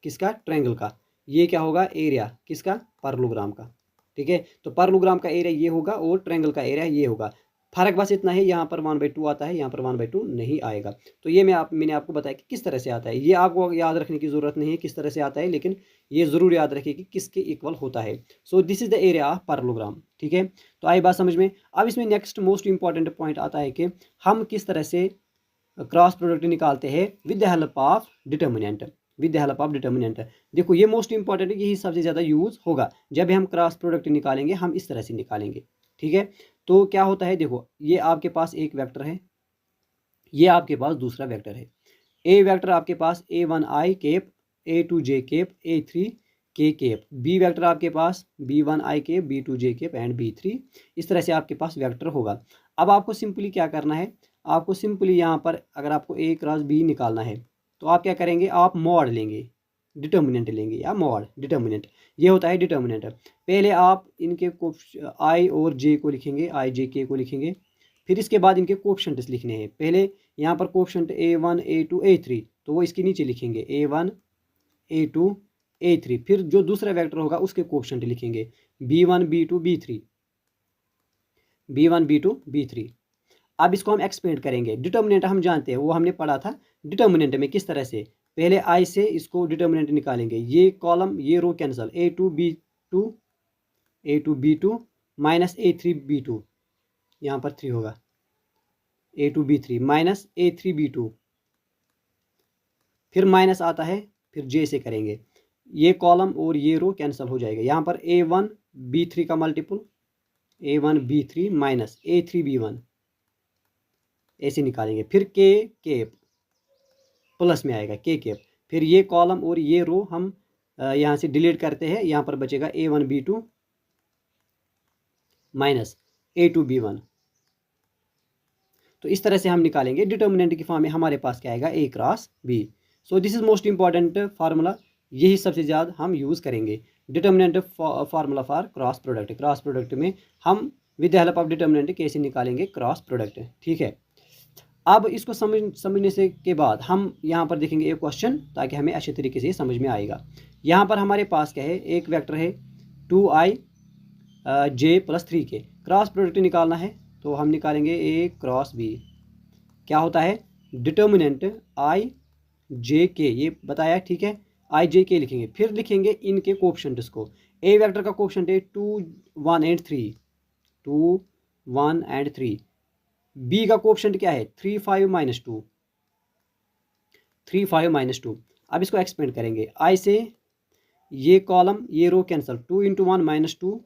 S1: किसका? ट्रायंगल का। ये क्या होगा? एरिया किसका? पैरेललोग्राम का, ठीक है। तो पैरेललोग्राम का एरिया ये होगा और ट्रायंगल का एरिया ये होगा। फ़र्क बस इतना है, यहाँ पर 1/2 आता है, यहाँ पर 1/2 नहीं आएगा। तो ये मैंने आपको बताया कि किस तरह से आता है। ये आपको याद रखने की ज़रूरत नहीं है किस तरह से आता है, लेकिन ये ज़रूर याद रखिए कि किसके इक्वल होता है। So this is the area of parallelogram. ठीक है, तो आई बात समझ में। अब इसमें नेक्स्ट मोस्ट इंपॉर्टेंट पॉइंट आता है कि हम किस तरह से क्रॉस प्रोडक्ट निकालते हैं with the help of determinant. With the help of determinant, देखो ये मोस्ट इंपॉर्टेंट है, यही सबसे ज़्यादा यूज़ होगा। जब हम क्रॉस प्रोडक्ट निकालेंगे हम इस तरह से निकालेंगे। ठीक है, तो क्या होता है, देखो ये आपके पास एक वेक्टर है, ये आपके पास दूसरा वेक्टर है। ए वेक्टर आपके पास A1i cap, A2j cap, A3k cap. B vector आपके पास B1i cap, B2j cap and B3। इस तरह से आपके पास वेक्टर होगा। अब आपको सिंपली क्या करना है, आपको सिंपली यहाँ पर अगर आपको A क्रॉस B निकालना है तो आप क्या करेंगे, आप मॉड लेंगे, डिटर्मिनेंट लेंगे या मॉड डिटर्मिनेंट। ये होता है डिटर्मिनेंट। पहले आप इनके I और J को लिखेंगे, I J K को लिखेंगे, फिर इसके बाद इनके कोएफिशिएंट्स लिखने हैं। पहले यहाँ पर कोएफिशिएंट A1 A2 A3, तो वो इसके नीचे लिखेंगे A1 A2 A3। फिर जो दूसरा वेक्टर होगा उसके कोएफिशिएंट लिखेंगे B1 B2 B3, B1 B2 B3। अब इसको हम एक्सपेंड करेंगे। डिटर्मिनेंट हम जानते हैं, वो हमने पढ़ा था डिटर्मिनेंट में किस तरह से। पहले आई से इसको डिटर्मिनेंट निकालेंगे, ये कॉलम ये रो cancel, A2 B2 minus A3 B2, यहाँ पर 3 होगा, A2 B3 minus A3 B2, फिर माइनस आता है, फिर J से करेंगे, ये कॉलम और ये रो कैंसिल हो जाएगा। यहाँ पर A1 B3 का multiple A1 B3 minus A3 B1 ऐसे निकालेंगे। फिर के केप प्लस में आएगा, के केप। फिर ये कॉलम और ये रो हम यहाँ से डिलीट करते हैं, यहाँ पर बचेगा A1 B2 minus A2 B1। तो इस तरह से हम निकालेंगे। डिटर्मिनेंट की फॉर्म में हमारे पास क्या आएगा, A cross B। So this is most important formula, यही सबसे ज़्यादा हम यूज़ करेंगे। Determinant formula for cross product. Cross product में हम with the help of determinant कैसे निकालेंगे क्रॉस प्रोडक्ट। ठीक है, अब इसको समझने से के बाद हम यहाँ पर देखेंगे एक क्वेश्चन, ताकि हमें अच्छे तरीके से समझ में आएगा। यहाँ पर हमारे पास क्या है, एक वेक्टर है 2i j + 3k। Cross product निकालना है तो हम निकालेंगे A क्रॉस B। क्या होता है, डिटर्मिनेंट I J K, ये बताया। ठीक है, I J K लिखेंगे, फिर लिखेंगे इनके कोएफिशिएंट्स को। A वेक्टर का कोएफिशिएंट है 2 1 एंड 3, 2 1 एंड 3। बी का कोएफिशिएंट क्या है, 3 5 माइनस 2, 3 5 माइनस 2। अब इसको एक्सपेंड करेंगे, आई से ये कॉलम ये रो कैंसिल, 2 × 1 -2,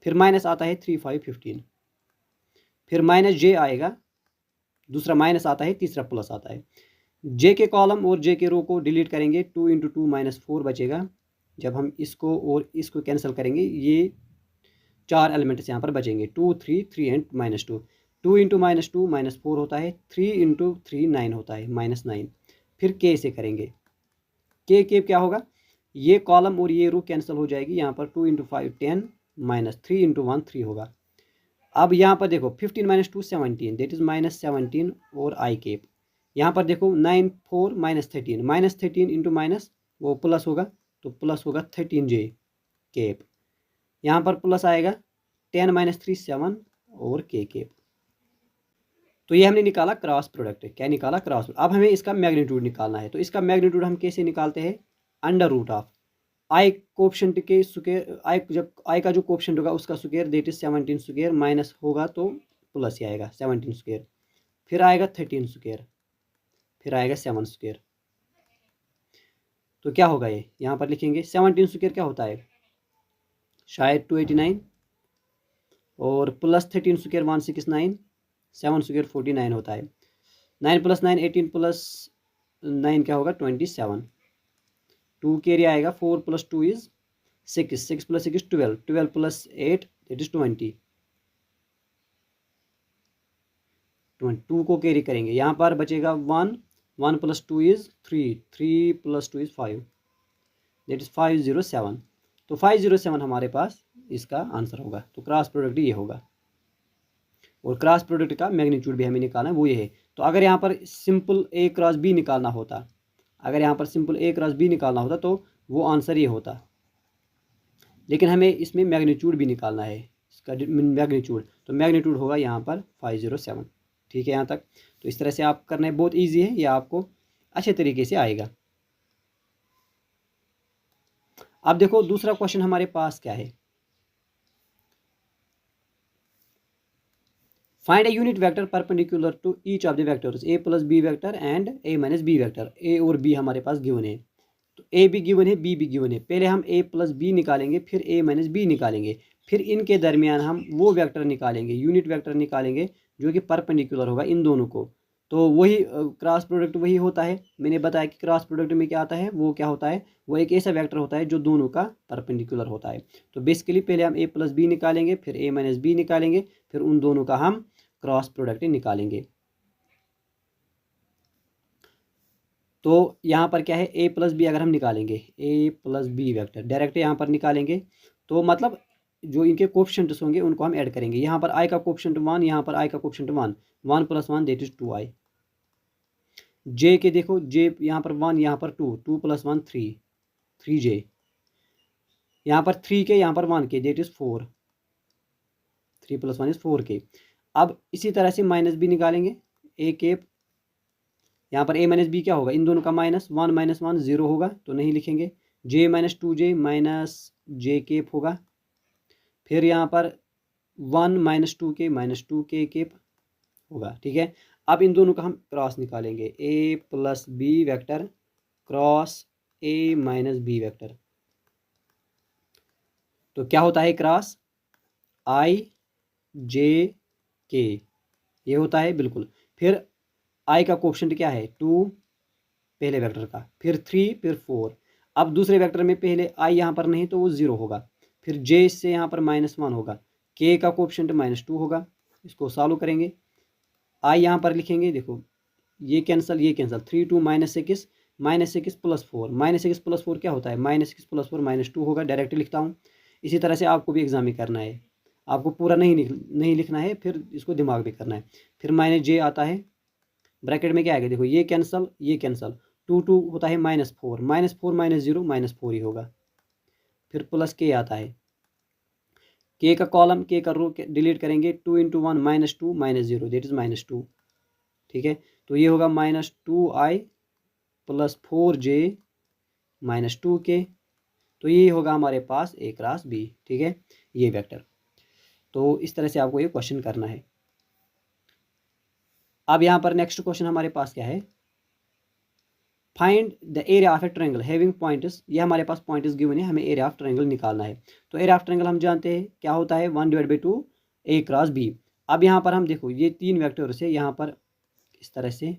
S1: फिर माइनस आता है 3 5 15, फिर माइनस जे आएगा, दूसरा माइनस आता है, तीसरा प्लस आता है। जे के कॉलम और जे के रो को डिलीट करेंगे, 2 × 2 -4 बचेगा। जब हम इसको और इसको कैंसिल करेंगे, ये 4 एलिमेंट्स यहाँ पर बचेंगे, 2 3 3 एंड -2। 2 × -2 -4 होता है, 3 × 3 9 होता है, -9। फिर के से करेंगे, के क्या होगा, ये कॉलम और ये रो कैंसिल हो जाएगी। यहाँ पर 2 × 5 10 -3 × 1 3 होगा। अब यहाँ पर देखो 15 - 2 17, दैट इज -17 और आई केप। यहाँ पर देखो 9 4 -13, -13 इंटू माइनस वो प्लस होगा, तो प्लस होगा 13j केप। यहाँ पर प्लस आएगा 10 - 3 7 और के केप। तो ये हमने निकाला क्रॉस प्रोडक्ट। क्या निकाला, क्रॉस। अब हमें इसका मैग्नीट्यूड निकालना है। तो इसका मैग्नीट्यूड हम कैसे निकालते हैं, √ऑफ आई कोएफिशिएंट के स्क्वायर, आई जब आई का जो कोएफिशिएंट होगा उसका square, that is 17 square, minus होगा तो प्लस ही आएगा 17 स्क्वायर, फिर आएगा 13 स्क्वायर, फिर आएगा 7 स्क्वायर। तो क्या होगा, ये यहाँ पर लिखेंगे 17 स्क्वायर क्या होता है, शायद 289, और प्लस 13 स्क्वायर 169, 7 स्क्वायर 49 होता है। 9 + 9 18 + 9 क्या होगा, 27। 2 कैरी आएगा, 4 + 2 इज 6, 6 + 6 इज 12, 12 + 8 दैट इज 20, 2 को कैरी करेंगे। यहाँ पर बचेगा 1, 1 + 2 इज 3, 3 + 2 इज 5, दैट इज 507। तो 507 हमारे पास इसका आंसर होगा। तो क्रॉस प्रोडक्ट ये होगा, और क्रॉस प्रोडक्ट का मैग्नीट्यूड भी हमें निकालना है, वो ये है। तो अगर यहाँ पर सिंपल A क्रॉस B निकालना होता, अगर यहाँ पर सिंपल A क्रॉस B निकालना होता तो वो आंसर ये होता, लेकिन हमें इसमें मैग्नीट्यूड भी निकालना है का मैग्नीट्यूड, तो मैग्नीट्यूड होगा यहाँ पर 507। ठीक है यहाँ तक। तो इस तरह से आप करना है, बहुत ईजी है, यह आपको अच्छे तरीके से आएगा। अब देखो दूसरा क्वेश्चन हमारे पास क्या है, find a unit vector perpendicular to each of the vectors A plus B vector and A minus B vector. A और बी हमारे पास गिवन है, तो ए भी गिवन है, बी भी गिवन है। पहले हम ए प्लस बी निकालेंगे, फिर ए माइनस बी निकालेंगे, फिर इनके दरमियान हम वो वेक्टर निकालेंगे, यूनिट वेक्टर निकालेंगे जो कि परपेंडिकुलर होगा इन दोनों को। तो वही क्रॉस प्रोडक्ट वही होता है, मैंने बताया कि क्रॉस प्रोडक्ट में क्या आता है, वो क्या होता है, वो एक ऐसा वेक्टर होता है जो दोनों का परपेंडिकुलर होता है। तो बेसिकली पहले हम ए प्लस बी निकालेंगे, फिर ए माइनस बी निकालेंगे, फिर उन दोनों का हम क्रॉस प्रोडक्ट निकालेंगे। तो यहाँ पर क्या है, ए प्लस बी अगर हम निकालेंगे, A plus B vector direct यहाँ पर निकालेंगे, तो मतलब जो इनके कोफिशिएंट्स होंगे उनको हम ऐड करेंगे। यहाँ पर आई का कोफिशिएंट 1, यहाँ पर आई का कोफिशिएंट 1, 1 + 1 दैट इज 2i। जे के देखो, जे यहाँ पर 1, यहाँ पर 2, 2 + 1 3, 3j। यहाँ पर 3 के, यहाँ पर 1 के, दैट इज 4, 3 + 1 इज 4k। अब इसी तरह से माइनस भी निकालेंगे, ए केप, यहाँ पर ए माइनस बी क्या होगा, इन दोनों का माइनस, 1 - 1 0 होगा तो नहीं लिखेंगे, J minus 2j minus J cap होगा, फिर यहाँ पर 1 - 2k माइनस 2k केप होगा। ठीक है, अब इन दोनों का हम क्रॉस निकालेंगे, A plus B vector cross A minus B vector. तो क्या होता है क्रॉस, आई जे के, ये होता है बिल्कुल। फिर आई का कोफिशिएंट क्या है, 2 पहले वेक्टर का, फिर 3, फिर 4। अब दूसरे वेक्टर में पहले आई यहाँ पर नहीं तो वो 0 होगा, फिर जे से यहाँ पर -1 होगा, के का कोफिशिएंट -2 होगा। इसको सॉल्व करेंगे, आई यहाँ पर लिखेंगे, देखो ये कैंसिल, ये कैंसिल, 3 2 -6 -6 + 4, -6 + 4 क्या होता है, -6 + 4 -2 होगा। डायरेक्ट लिखता हूँ। इसी तरह से आपको भी एग्जाम में करना है, आपको पूरा नहीं लिखना है, फिर इसको दिमाग में करना है। फिर -j आता है, ब्रैकेट में क्या आएगा, देखो ये कैंसिल, ये कैंसिल, 2 2 होता है -4, -4 -0 -4 ही होगा। फिर प्लस के आता है, के का कॉलम, के का रो डिलीट करेंगे, 2 × 1 -2 -0 दैट इज -2। ठीक है, तो ये होगा -2i + 4j -2k। तो ये होगा हमारे पास ए क्रॉस बी। ठीक है, ये वेक्टर। तो इस तरह से आपको ये क्वेश्चन करना है। अब यहाँ पर नेक्स्ट क्वेश्चन हमारे पास क्या है, find the area of A triangle having points. ये हमारे पास पॉइंट्स गिवन है, हमें एरिया ऑफ ट्रायंगल निकालना है। तो एरिया ऑफ ट्रायंगल हम जानते हैं क्या होता है, 1/2 ए क्रॉस बी। अब यहाँ पर हम देखो ये 3 वेक्टर्स है यहाँ पर इस तरह से,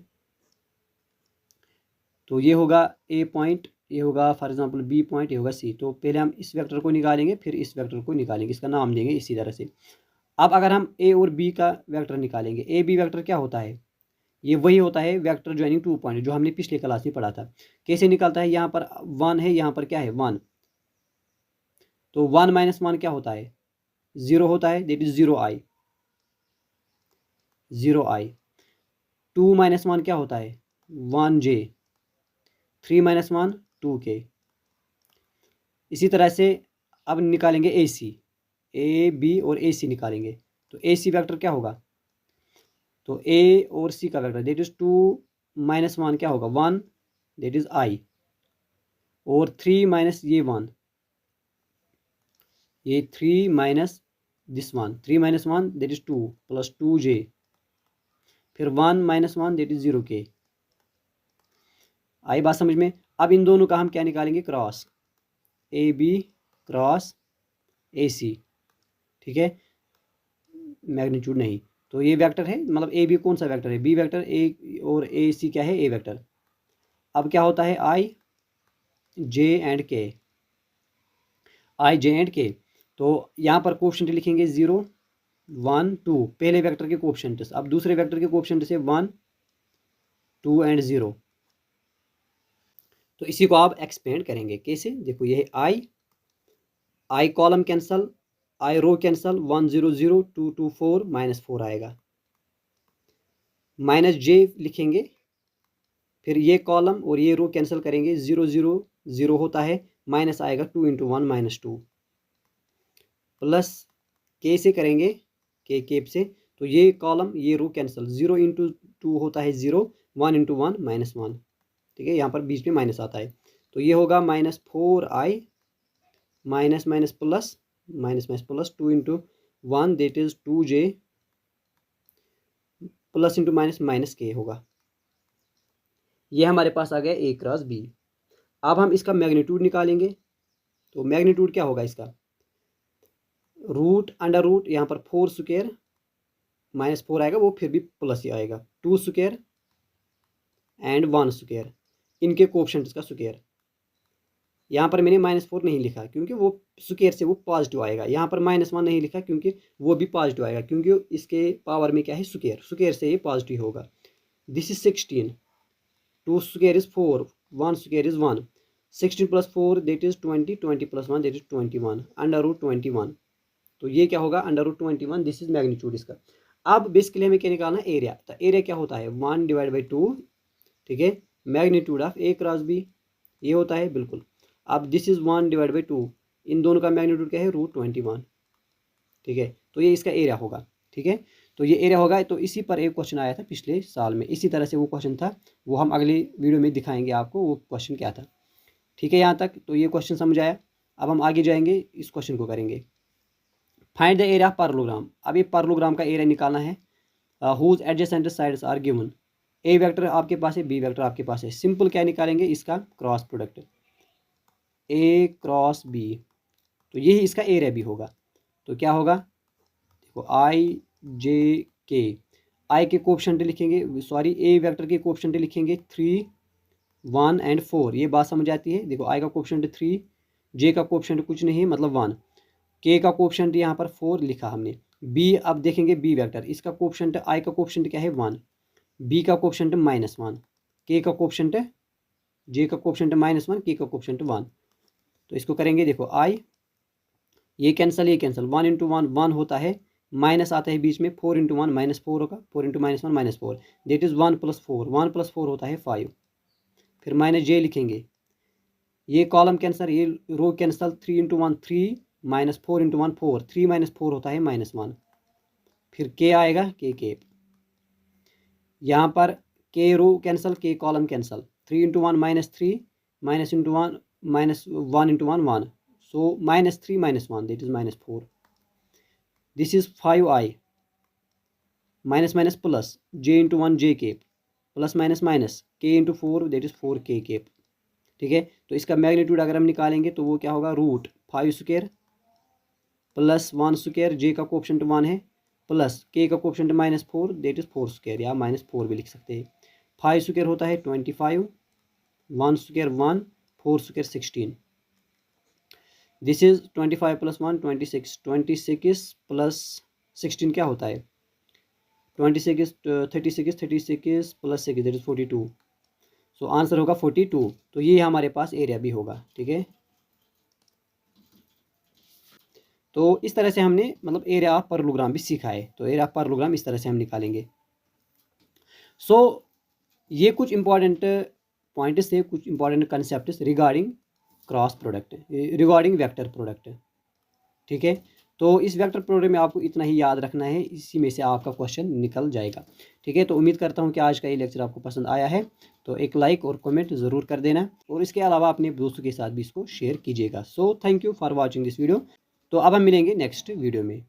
S1: तो ये होगा ए पॉइंट, ये होगा फॉर एग्जांपल बी पॉइंट, ये होगा सी। तो पहले हम इस वेक्टर को निकालेंगे, फिर इस वेक्टर को निकालेंगे, इसका नाम देंगे इसी तरह से। अब अगर हम ए और बी का वेक्टर निकालेंगे, ए बी वेक्टर क्या होता है, ये वही होता है वेक्टर ज्वाइनिंग 2 पॉइंट जो हमने पिछले क्लास में पढ़ा था। कैसे निकलता है, यहाँ पर 1 है, यहाँ पर क्या है 1, तो 1 - 1 क्या होता है, 0 होता है, दैट इज 0i, 0i। 2 - 1 क्या होता है, 1j, 3 - 1 2k। इसी तरह से अब निकालेंगे ए सी, ए बी और ए सी निकालेंगे, तो ए सी वेक्टर क्या होगा, तो ए और सी का वेक्टर दैट इज 2 - 1 क्या होगा 1 दैट इज आई, और 3 माइनस ये 1, ये 3 minus this 1, 3 - 1 that is 2 + 2j, फिर 1 - 1 दैट इज 0k। आई बात समझ में। अब इन दोनों का हम क्या निकालेंगे, cross, A B cross A C. ठीक है, मैग्नीट्यूड नहीं, तो ये वेक्टर है, मतलब ए बी कौन सा वेक्टर है, बी वेक्टर, ए और ए सी क्या है, ए वेक्टर। अब क्या होता है, आई जे एंड के, आई जे एंड के। तो यहाँ पर कोफिशिएंट लिखेंगे 0 1 2, पहले वेक्टर के कोफिशिएंट्स। अब दूसरे वेक्टर के कोफिशिएंट से 1 2 एंड 0। तो इसी को आप एक्सपेंड करेंगे कैसे, देखो ये आई कॉलम कैंसल, आई रो कैंसल, 1 0 0 2 2 4 -4 आएगा, -j लिखेंगे, फिर ये कॉलम और ये रो कैंसिल करेंगे, 0 0 0 होता है, माइनस आएगा 2 × 1 -2 प्लस के से करेंगे, के केप से, तो ये कॉलम ये रो कैंसिल, 0 इंटू 2 होता है 0, 1 इंटू 1 -1, ठीक है, यहाँ पर बीच में माइनस आता है, तो ये होगा -4i minus minus plus, minus minus plus 2 into 1 that is 2j plus into minus minus के होगा। ये हमारे पास आ गया a क्रॉस b। अब हम इसका मैग्नीट्यूड निकालेंगे, तो मैग्नीट्यूड क्या होगा इसका, रूट अंडर रूट यहाँ पर 4 स्क्वायर -4 आएगा, वो फिर भी प्लस ही आएगा, 2 स्क्वायर एंड 1 स्क्वायर, इनके कोएफिशिएंट्स का स्क्वायर। यहाँ पर मैंने -4 नहीं लिखा क्योंकि वो स्क्वायर से वो पॉजिटिव आएगा, यहाँ पर -1 नहीं लिखा क्योंकि वो भी पॉजिटिव आएगा, क्योंकि इसके पावर में क्या है स्क्वायर, स्क्वायर से ये पॉजिटिव होगा। This is 16, 2 square is 4, 1 square is 1, 16 plus 4 that is 20, 20 plus 1 that is 21, under root 21, तो ये क्या होगा under root 21, this is magnitude इसका। अब बेसिकली हमें क्या निकालना है, एरिया, तो एरिया क्या होता है 1 डिवाइड बाई 2, ठीक है, magnitude of a cross b ये होता है बिल्कुल। अब दिस इज 1 डिवाइड बाई 2, इन दोनों का मैग्नीट्यूड क्या है √21, ठीक है, तो ये इसका एरिया होगा, ठीक है, तो ये एरिया होगा। तो इसी पर एक क्वेश्चन आया था पिछले साल में, इसी तरह से वो क्वेश्चन था, वो हम अगले वीडियो में दिखाएंगे आपको वो क्वेश्चन क्या था, ठीक है, यहाँ तक तो ये क्वेश्चन समझ आया। अब हम आगे जाएंगे, इस क्वेश्चन को करेंगे, find the area of parallelogram. अब ये पैरेललोग्राम का एरिया निकालना है, whose adjacent sides are given, A vector आपके पास है, बी वेक्टर आपके पास है, सिंपल क्या निकालेंगे इसका क्रॉस प्रोडक्ट, ए क्रॉस बी, तो यही इसका एरिया भी होगा। तो क्या होगा, देखो आई जे के, आई के कोएफिशिएंट लिखेंगे, सॉरी ए वेक्टर के कोएफिशिएंट लिखेंगे 3, 1 एंड 4, ये बात समझ आती है। देखो आई का कोएफिशिएंट 3, जे का कोएफिशिएंट कुछ नहीं है मतलब 1, के का कोएफिशिएंट यहाँ पर 4 लिखा हमने, बी अब देखेंगे बी वेक्टर, इसका कोएफिशिएंट आई का कोएफिशिएंट क्या है 1, बी का कोएफिशिएंट -1, के का कोएफिशिएंट, जे का कोएफिशिएंट -1, के का कोएफिशिएंट 1, तो इसको करेंगे, देखो आई ये कैंसिल 1 इंटू 1 1 होता है, माइनस आता है बीच में, 4 इंटू 1 -4 होगा, 4 into -1 -4 that is 1 plus 4, 1 plus 4 होता है 5, फिर माइनस जे लिखेंगे, ये कॉलम कैंसर, ये रो कैंसल, 3 इंटू 1 3, -4 इंटू 1 4, 3 -4 होता है -1, फिर के आएगा के, यहाँ पर के रो कैंसल, के column cancel, 3 into 1 -3, minus into 1 -1 into 1 1, so -3 -1 that is -4, this is 5i minus minus plus j into 1 j cape plus minus minus k into 4 that is 4k cape, ठीक है। तो इसका मैग्नीट्यूड अगर हम निकालेंगे तो वो क्या होगा, √5 स्क्वायर प्लस 1 स्क्वायर, जे का कोएफिशिएंट 1 है, प्लस के का कोएफिशिएंट -4 दैट इज 4 स्क्वायर, या -4 भी लिख सकते हैं। 5 स्क्वायर होता है 25, 1 square 1, 4 square 16, this is 25 plus 1 26, 26 plus 16 क्या होता है 26, 36, 36 plus 6 that is 42, so answer होगा 42। तो ये हमारे पास एरिया भी होगा, ठीक है। तो इस तरह से हमने मतलब एरिया ऑफ पैरेललोग्राम भी सीखा है, तो एरिया ऑफ पैरेललोग्राम इस तरह से हम निकालेंगे। सो ये कुछ इंपॉर्टेंट पॉइंट्स थे, कुछ important concept regarding cross product, regarding vector product, ठीक है। तो इस वेक्टर प्रोडक्ट में आपको इतना ही याद रखना है, इसी में से आपका क्वेश्चन निकल जाएगा, ठीक है। तो उम्मीद करता हूँ कि आज का ये लेक्चर आपको पसंद आया है, तो एक लाइक और कमेंट ज़रूर कर देना, और इसके अलावा अपने दोस्तों के साथ भी इसको शेयर कीजिएगा। So thank you for watching this video. तो अब हम मिलेंगे नेक्स्ट वीडियो में।